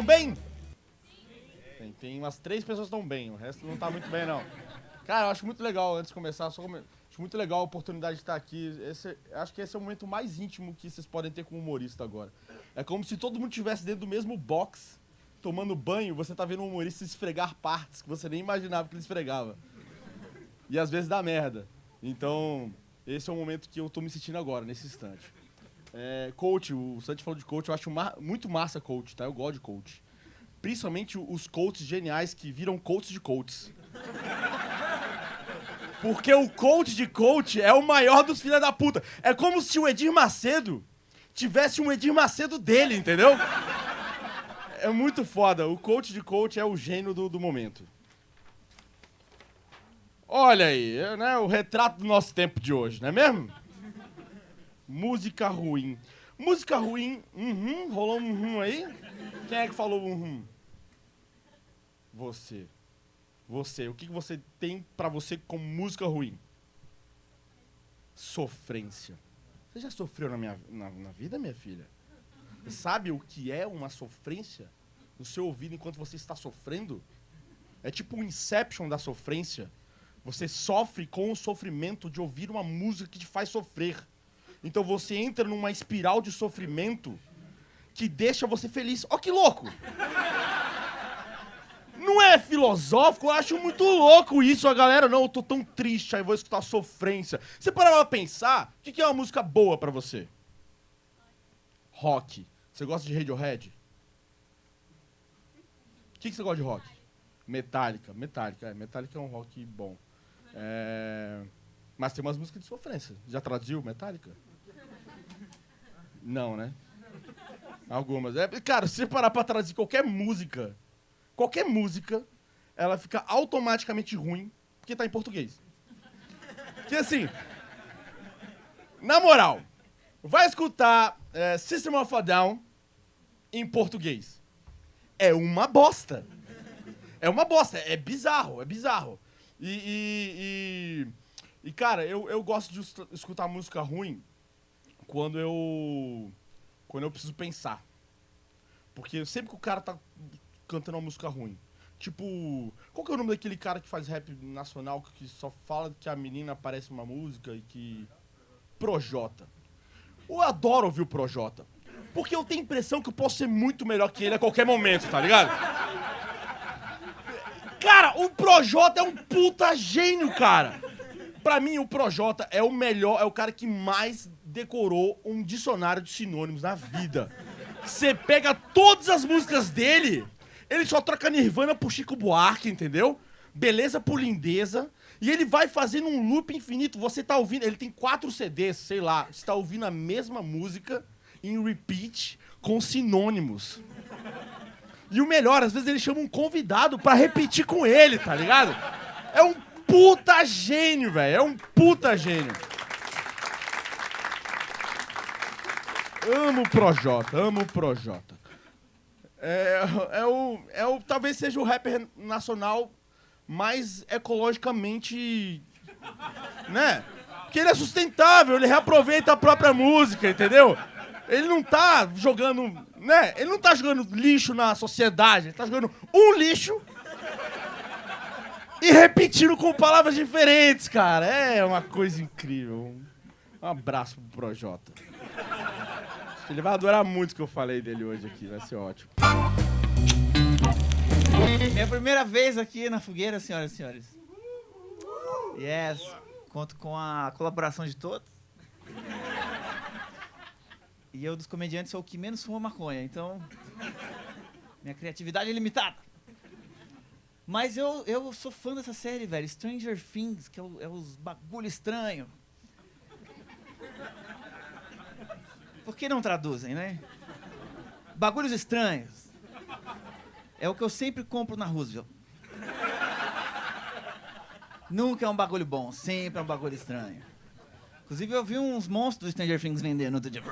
estão bem? Tem umas 3 pessoas que estão bem, o resto não tá muito bem, não. Cara, eu acho muito legal, antes de começar, acho muito legal a oportunidade de estar aqui. Acho que esse é o momento mais íntimo que vocês podem ter com um humorista agora. É como se todo mundo estivesse dentro do mesmo box, tomando banho, você tá vendo um humorista esfregar partes que você nem imaginava que ele esfregava. E às vezes dá merda. Então, esse é o momento que eu tô me sentindo agora, nesse instante. Coach, o Santi falou de coach, eu acho muito massa coach, tá? Eu gosto de coach. Principalmente os coaches geniais que viram coaches de coaches. Porque o coach de coach é o maior dos filha da puta. É como se o Edir Macedo tivesse um Edir Macedo dele, entendeu? É muito foda. O coach de coach é o gênio do momento. Olha aí, né? O retrato do nosso tempo de hoje, não é mesmo? Música ruim. Música ruim, rolou um aí? Quem é que falou Você. O que você tem pra você como música ruim? Sofrência. Você já sofreu na vida, minha filha? Você sabe o que é uma sofrência no seu ouvido enquanto você está sofrendo? É tipo um Inception da sofrência. Você sofre com o sofrimento de ouvir uma música que te faz sofrer. Então você entra numa espiral de sofrimento que deixa você feliz. Ó, que louco! Não é filosófico? Eu acho muito louco isso, a galera. Não, eu tô tão triste, aí vou escutar sofrência. Você parava pra pensar, o que é uma música boa pra você? Rock. Você gosta de Radiohead? O que você gosta de rock? Metallica. Metallica é um rock bom. Mas tem umas músicas de sofrência. Já traduziu Metallica? Não, né? Algumas. Cara, se você parar pra traduzir qualquer música, ela fica automaticamente ruim porque tá em português. Porque assim, na moral, vai escutar System of a Down em português. É uma bosta. É bizarro. E cara, eu gosto de escutar música ruim quando eu preciso pensar. Porque sempre que o cara tá cantando uma música ruim, tipo, qual que é o nome daquele cara que faz rap nacional que só fala que a menina parece uma música e que... Projota. Eu adoro ouvir o Projota. Porque eu tenho a impressão que eu posso ser muito melhor que ele a qualquer momento, tá ligado? Cara, o Projota é um puta gênio, cara. Pra mim, o Projota é o melhor, é o cara que mais decorou um dicionário de sinônimos na vida. Você pega todas as músicas dele, ele só troca Nirvana por Chico Buarque, entendeu? Beleza por lindeza. E ele vai fazendo um loop infinito. Você tá ouvindo, ele tem 4 CDs, sei lá. Você tá ouvindo a mesma música em repeat com sinônimos. E o melhor, às vezes ele chama um convidado pra repetir com ele, tá ligado? É um puta gênio, velho. É um puta gênio. Amo o Projota. Talvez seja o rapper nacional mais ecologicamente, né? Porque ele é sustentável, ele reaproveita a própria música, entendeu? Ele não tá jogando, né? Ele não tá jogando lixo na sociedade, ele tá jogando um lixo e repetindo com palavras diferentes, cara. É uma coisa incrível. Um abraço pro Projota. Ele vai adorar muito o que eu falei dele hoje aqui, vai ser ótimo. Minha primeira vez aqui na fogueira, senhoras e senhores. Yes, conto com a colaboração de todos. E eu, dos comediantes, sou o que menos fuma maconha, então minha criatividade é limitada. Mas eu sou fã dessa série, velho. Stranger Things, que é os bagulho estranho. Por que não traduzem, né? Bagulhos estranhos. É o que eu sempre compro na Roosevelt. Nunca é um bagulho bom, sempre é um bagulho estranho. Inclusive, eu vi uns monstros do Stranger Things vendendo outro dia.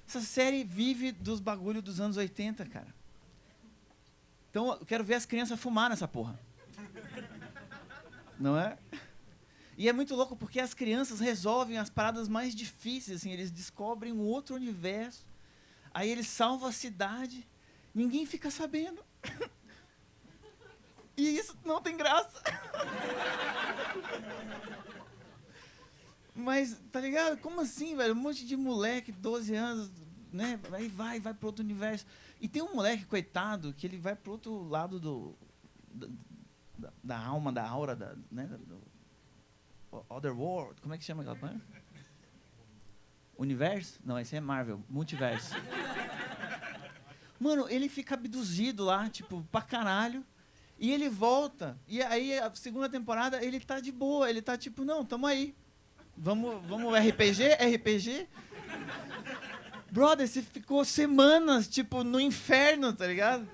Essa série vive dos bagulhos dos anos 80, cara. Então, eu quero ver as crianças fumar nessa porra. Não é? E é muito louco porque as crianças resolvem as paradas mais difíceis, assim, eles descobrem um outro universo, aí eles salvam a cidade, ninguém fica sabendo. E isso não tem graça. Mas, tá ligado? Como assim, velho? Um monte de moleque, 12 anos, né? Aí vai pro outro universo. E tem um moleque, coitado, que ele vai pro outro lado da alma, da aura, né? Do Otherworld. Como é que chama aquela coisa? Universo? Não, esse é Marvel. Multiverso. Mano, ele fica abduzido lá, tipo, pra caralho. E ele volta. E aí, a segunda temporada, ele tá de boa. Ele tá tipo, não, tamo aí. Vamos RPG? Brother, você ficou semanas, tipo, no inferno, tá ligado?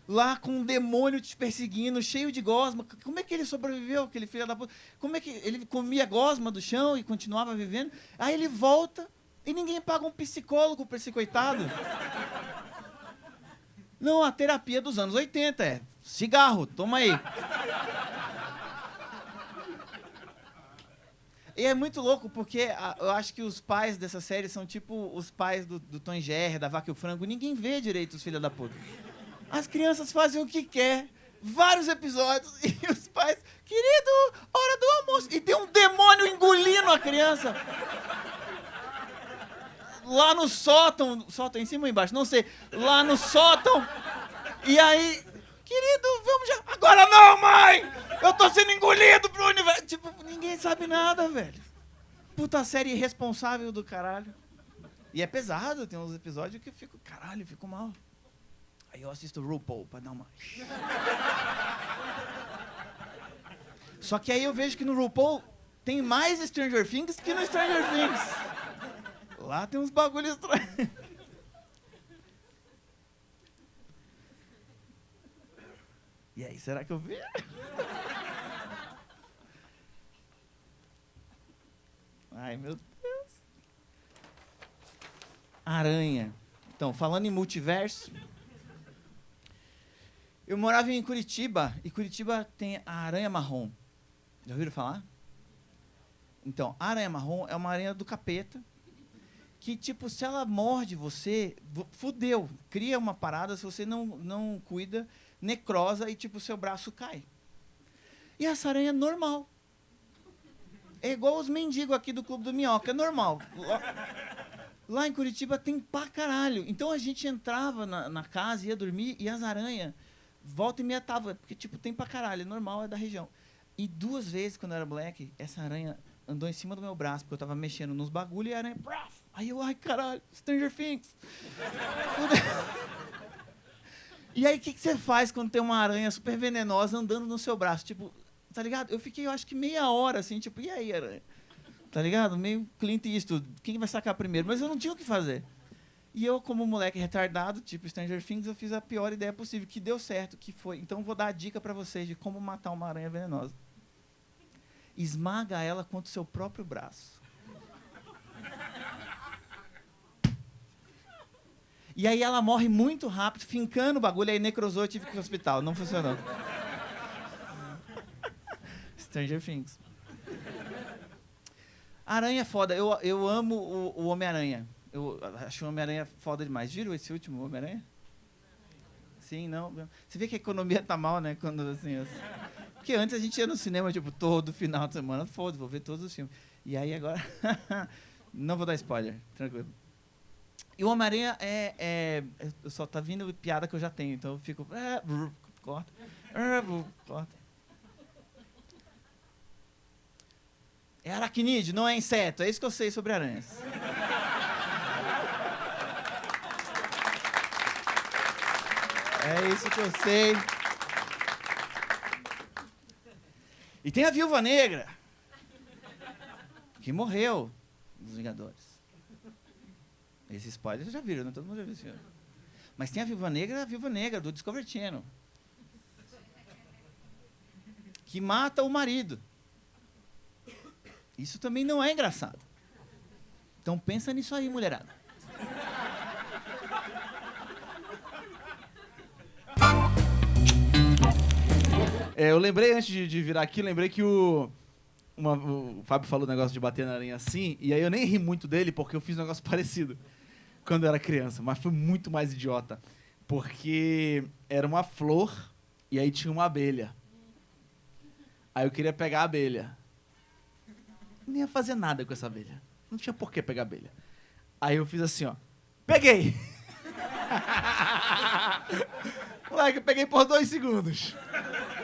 Lá com um demônio te perseguindo, cheio de gosma. Como é que ele sobreviveu, aquele filho da puta? Como é que ele comia gosma do chão e continuava vivendo? Aí ele volta e ninguém paga um psicólogo pra esse coitado. Não, a terapia dos anos 80 é cigarro, toma aí. E é muito louco, porque eu acho que os pais dessa série são tipo os pais do Tom e Jerry, da Vaca e o Frango. Ninguém vê direito os filhos da puta. As crianças fazem o que quer. Vários episódios. E os pais, querido, hora do almoço. E tem um demônio engolindo a criança. Lá no sótão em cima ou embaixo? Não sei. Lá no sótão. E aí, querido, vamos já. Agora não, mãe! Eu tô sendo engolido pro universo. Tipo, ninguém sabe nada, velho. Puta série irresponsável do caralho. E é pesado, tem uns episódios que eu fico, caralho, eu fico mal. Aí eu assisto RuPaul pra dar uma... Só que aí eu vejo que no RuPaul tem mais Stranger Things que no Stranger Things. Lá tem uns bagulhos estranhos. E aí, será que eu vi? Ai, meu Deus. Aranha. Então, falando em multiverso, eu morava em Curitiba, e Curitiba tem a aranha marrom. Já ouviram falar? Então, a aranha marrom é uma aranha do capeta, que, tipo, se ela morde você, fudeu. Cria uma parada, se você não cuida, necrosa e, tipo, seu braço cai. E essa aranha é normal. É igual os mendigos aqui do Clube do Minhoca, é normal. Lá em Curitiba tem pra caralho. Então a gente entrava na casa, ia dormir, e as aranhas, volta e meia tava, porque, tipo, tem pra caralho, é normal, é da região. E 2 vezes, quando eu era moleque, essa aranha andou em cima do meu braço, porque eu tava mexendo nos bagulho e a aranha... Aí eu, ai, caralho, Stranger Things. E aí, o que você faz quando tem uma aranha super venenosa andando no seu braço? Tipo, tá ligado? Eu fiquei, eu acho que meia hora, assim, tipo, e aí, aranha? Tá ligado? Meio Clint Eastwood, quem vai sacar primeiro? Mas eu não tinha o que fazer. E eu, como moleque retardado, tipo Stranger Things, eu fiz a pior ideia possível, que deu certo, que foi... Então, vou dar a dica pra vocês de como matar uma aranha venenosa. Esmaga ela contra o seu próprio braço. E aí ela morre muito rápido, fincando o bagulho, aí necrosou, eu tive que ir pro hospital. Não funcionou. Stranger Things. Aranha é foda. Eu amo o Homem-Aranha. Eu acho o Homem-Aranha foda demais. Viram esse último Homem-Aranha? Sim, não. Você vê que a economia tá mal, né? Quando, assim, porque antes a gente ia no cinema, tipo, todo final de semana. Foda-se, vou ver todos os filmes. E aí agora... Não vou dar spoiler, tranquilo. E o Homem-Aranha só tá vindo piada que eu já tenho, então eu fico... Corta. Corta. É aracnídeo, não é inseto. É isso que eu sei sobre aranhas. É isso que eu sei. E tem a Viúva Negra, que morreu nos Vingadores. Esse spoiler vocês já viram, né? Todo mundo já viu esse filme. Mas tem a Viúva Negra, do Discovery Channel, que mata o marido. Isso também não é engraçado. Então pensa nisso aí, mulherada. Eu lembrei, antes de virar aqui, lembrei que o Fábio falou o negócio de bater na aranha assim, e aí eu nem ri muito dele, porque eu fiz um negócio parecido quando eu era criança, mas foi muito mais idiota. Porque era uma flor e aí tinha uma abelha. Aí eu queria pegar a abelha. Não ia fazer nada com essa abelha. Não tinha por que pegar a abelha. Aí eu fiz assim, ó. Peguei! Moleque, eu peguei por 2 segundos.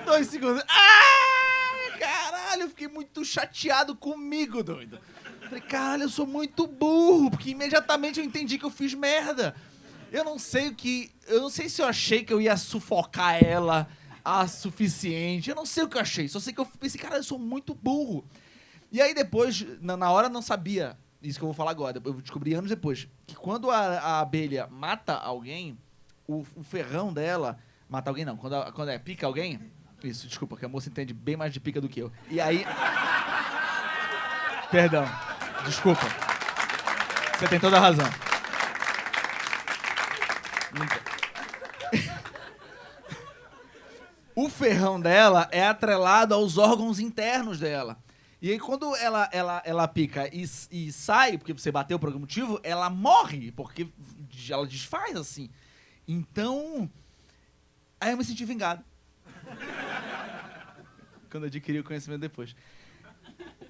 2 segundos. Ah! Caralho, eu fiquei muito chateado comigo, doido. Falei, caralho, eu sou muito burro, porque imediatamente eu entendi que eu fiz merda. Eu não sei se eu achei que eu ia sufocar ela a suficiente. Eu não sei o que eu achei. Só sei que eu pensei, cara, eu sou muito burro. E aí depois, na hora eu não sabia isso que eu vou falar agora. Eu descobri anos depois. Que quando a abelha mata alguém, o ferrão dela... Mata alguém não. Quando pica alguém... Isso, desculpa, que a moça entende bem mais de pica do que eu. E aí... Perdão. Desculpa. Você tem toda a razão. O ferrão dela é atrelado aos órgãos internos dela. E aí, quando ela pica e sai, porque você bateu por algum motivo, ela morre, porque ela desfaz, assim. Então, aí eu me senti vingado. Quando eu adquiri o conhecimento depois.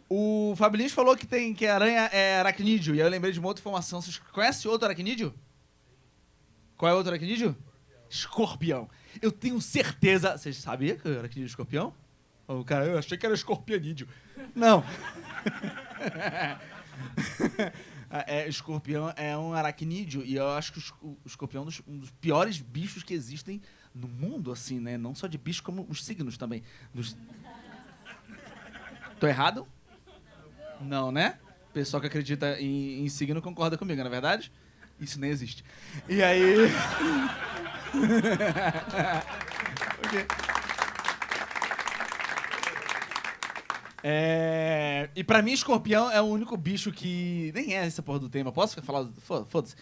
O Fabrício falou que a aranha é aracnídeo, e aí eu lembrei de uma outra informação. Vocês conhecem outro aracnídeo? Qual é o outro aracnídeo? Escorpião. Eu tenho certeza... Vocês sabiam que eu era aracnídeo escorpião? Oh, cara, eu achei que era escorpianídeo. Não. Escorpião é um aracnídeo, e eu acho que o escorpião é um dos piores bichos que existem no mundo, assim, né? Não só de bicho, como os signos também. Tô errado? Não, né? O pessoal que acredita em signo concorda comigo, não é verdade? Isso nem existe. E aí... Okay. E pra mim, escorpião é o único bicho que... Nem é essa porra do tema. Posso falar? Foda-se.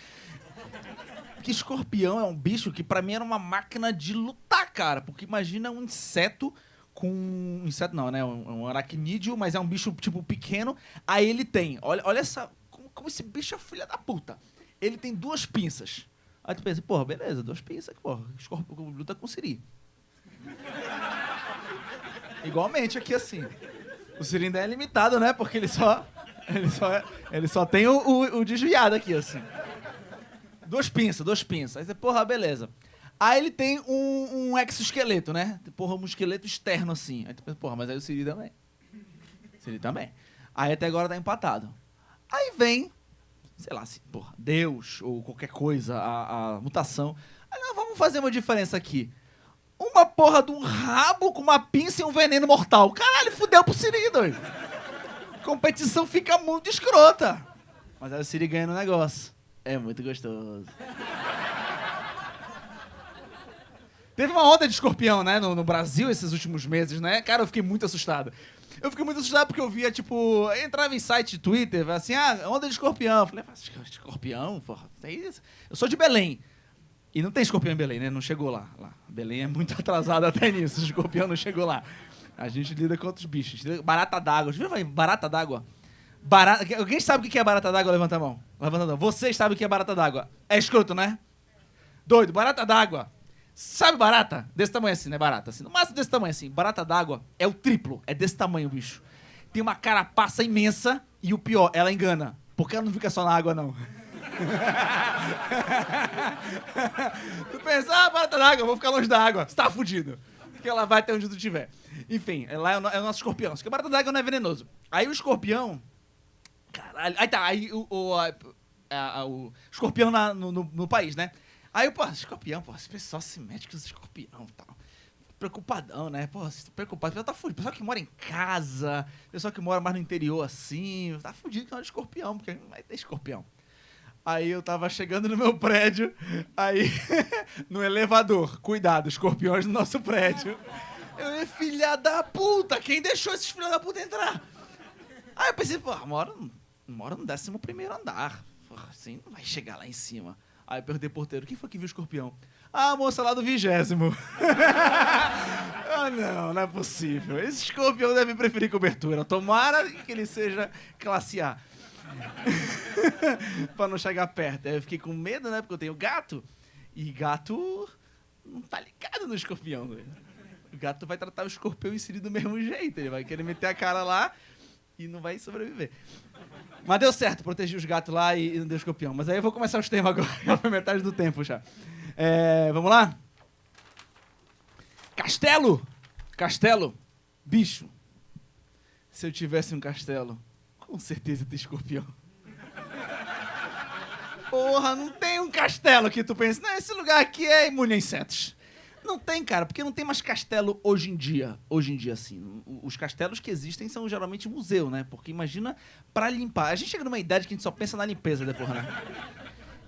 Porque escorpião é um bicho que pra mim era uma máquina de lutar, cara. Porque imagina um inseto com... Inseto não, né? Um aracnídeo, mas é um bicho, tipo, pequeno. Aí ele tem... Olha essa... Como esse bicho é filha da puta. Ele tem 2 pinças. Aí tu pensa, porra, beleza, 2 pinças, porra. Escorpião luta com siri. Igualmente aqui, assim. O siri ainda é limitado, né? Porque ele só tem o desviado aqui, assim. 2 pinças. Aí você, porra, beleza. Aí ele tem um exoesqueleto, né? Porra, um esqueleto externo, assim. Aí tu pensa, porra, mas aí o siri também. Siri também. Aí até agora tá empatado. Aí vem, sei lá, porra, Deus ou qualquer coisa, a mutação. Aí nós vamos fazer uma diferença aqui. Uma porra de um rabo com uma pinça e um veneno mortal. Caralho, fudeu pro Siri, doido. Competição fica muito escrota. Mas aí o Siri ganha no negócio. É muito gostoso. Teve uma onda de escorpião, né, no Brasil esses últimos meses, né? Cara, eu fiquei muito assustado. Eu fiquei muito assustado porque eu via, tipo... Eu entrava em site de Twitter, assim, onda de escorpião. Eu falei, escorpião? Porra, tem isso? Eu sou de Belém. E não tem escorpião em Belém, né? Não chegou lá. Belém é muito atrasado até nisso. O escorpião não chegou lá. A gente lida com outros bichos. Barata d'água. Você viu barata d'água? Alguém sabe o que é barata d'água? Levanta a mão. Vocês sabem o que é barata d'água. É escroto, né? Doido, barata d'água. Sabe barata? Desse tamanho assim, né? Barata. Assim, no máximo desse tamanho assim. Barata d'água é o triplo. É desse tamanho, bicho. Tem uma carapaça imensa e o pior, ela engana. Porque ela não fica só na água, não. Tu pensa, barata d'água, eu vou ficar longe da água. Você tá fudido. Porque ela vai até onde tu estiver. Enfim, lá é o nosso escorpião. Porque a barata d'água não é venenoso. Aí o escorpião... Caralho. Aí tá, aí o escorpião no país, né? Aí, pô, escorpião, pô, esse pessoal se mete com os escorpião e tal. Preocupadão, né? Pô, você tá preocupado. O pessoal tá fudido. Pessoal que mora em casa, pessoal que mora mais no interior, assim, tá fudido que é um escorpião, porque não vai ter escorpião. Aí eu tava chegando no meu prédio, aí, no elevador, cuidado, escorpiões no nosso prédio. Eu, filha da puta, quem deixou esses filhos da puta entrar? Aí eu pensei, pô, mora no 11º andar. Porra, assim não vai chegar lá em cima. Aí eu perguntei pro porteiro, quem foi que viu o escorpião? Ah, a moça lá do 20º. Não é possível. Esse escorpião deve preferir cobertura. Tomara que ele seja classe A. Pra não chegar perto. Aí eu fiquei com medo, né? Porque eu tenho gato. E gato não tá ligado no escorpião. Velho. O gato vai tratar o escorpião inserido do mesmo jeito. Ele vai querer meter a cara lá e não vai sobreviver. Mas deu certo, protegi os gatos lá e não deu escorpião. Mas aí eu vou começar os temas agora. Já foi metade do tempo já. Vamos lá? Castelo. Bicho. Se eu tivesse um castelo, com certeza tem escorpião. Porra, não tem um castelo que tu pensa, não, esse lugar aqui é imune a insetos. Não tem, cara, porque não tem mais castelo hoje em dia. Hoje em dia, assim. Os castelos que existem são geralmente museu, né? Porque imagina pra limpar. A gente chega numa idade que a gente só pensa na limpeza depois, né?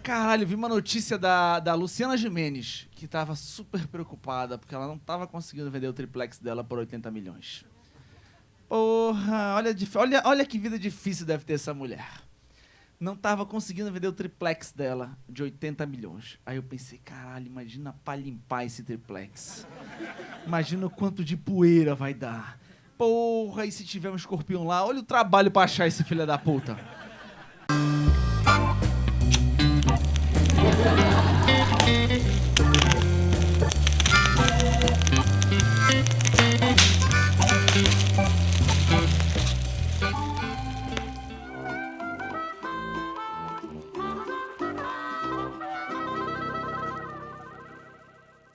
Caralho, eu vi uma notícia da Luciana Gimenez, que tava super preocupada, porque ela não tava conseguindo vender o triplex dela por 80 milhões. Porra, olha que vida difícil deve ter essa mulher. Não tava conseguindo vender o triplex dela de 80 milhões. Aí eu pensei, caralho, imagina pra limpar esse triplex. Imagina o quanto de poeira vai dar. Porra, e se tiver um escorpião lá, olha o trabalho pra achar esse filho da puta.